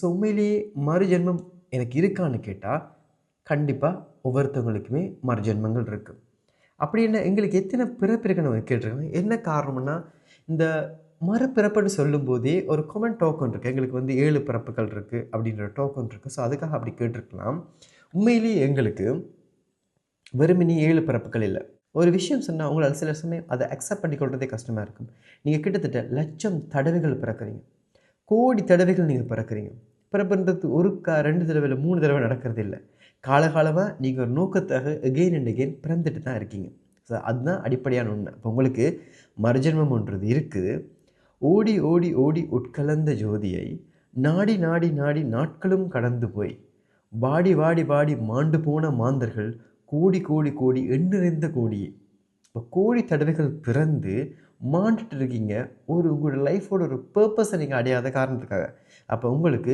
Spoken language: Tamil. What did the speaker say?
ஸோ உண்மையிலேயே மறுஜென்மம் எனக்கு இருக்கான்னு கேட்டால் கண்டிப்பாக ஒவ்வொருத்தவங்களுக்குமே மறுஜென்மங்கள் இருக்குது. அப்படி என்ன எங்களுக்கு எத்தனை பிறப்பு இருக்குன்னு அவங்க கேட்டிருக்காங்க. என்ன காரணம்னா இந்த மறுபிறப்புன்னு சொல்லும்போதே ஒரு காமன் டோக்கன் இருக்குது. எங்களுக்கு வந்து 7 பிறப்புகள் இருக்குது அப்படின்ற டோக்கன் இருக்குது. ஸோ அதுக்காக அப்படி கேட்டிருக்கலாம். உண்மையிலேயே எங்களுக்கு வெறுமனே 7 பிறப்புகள் இல்லை. ஒரு விஷயம் சொன்னால் உங்களால் சில சமயம் அதை அக்செப்ட் பண்ணிக்கொள்றதே கஷ்டமாக இருக்கும். நீங்கள் கிட்டத்தட்ட லட்சம் தடவைகள் பிறக்கிறீங்க, கோடி தடவைகள் நீங்கள் பிறக்கிறீங்க. பிறப்புன்றது ஒருக்கா 2 தடவை இல்லை 3 தடவை நடக்கிறது இல்லை. காலகாலமாக நீங்கள் ஒரு நோக்கத்தாக எகெயின் அண்ட் எகெயின் பிறந்துட்டு தான் இருக்கீங்க. ஸோ அதுதான் அடிப்படையான உண்மை. இப்போ உங்களுக்கு மறுஜென்மம்ன்றது இருக்குது. ஓடி ஓடி ஓடி உட்கலந்த ஜோதியை நாடி நாடி நாடி நாட்களும் கடந்து போய் வாடி வாடி வாடி மாண்டு போன மாந்தர்கள் கோடி கோடி கோடி எண்ணிறைந்த கோடியே. இப்போ கோடி தடவைகள் பிறந்து மாண்டுட்டு இருக்கீங்க. உங்களோட லைஃபோட ஒரு பர்பஸை நீங்கள் அடையாத காரணத்துக்காக. அப்போ உங்களுக்கு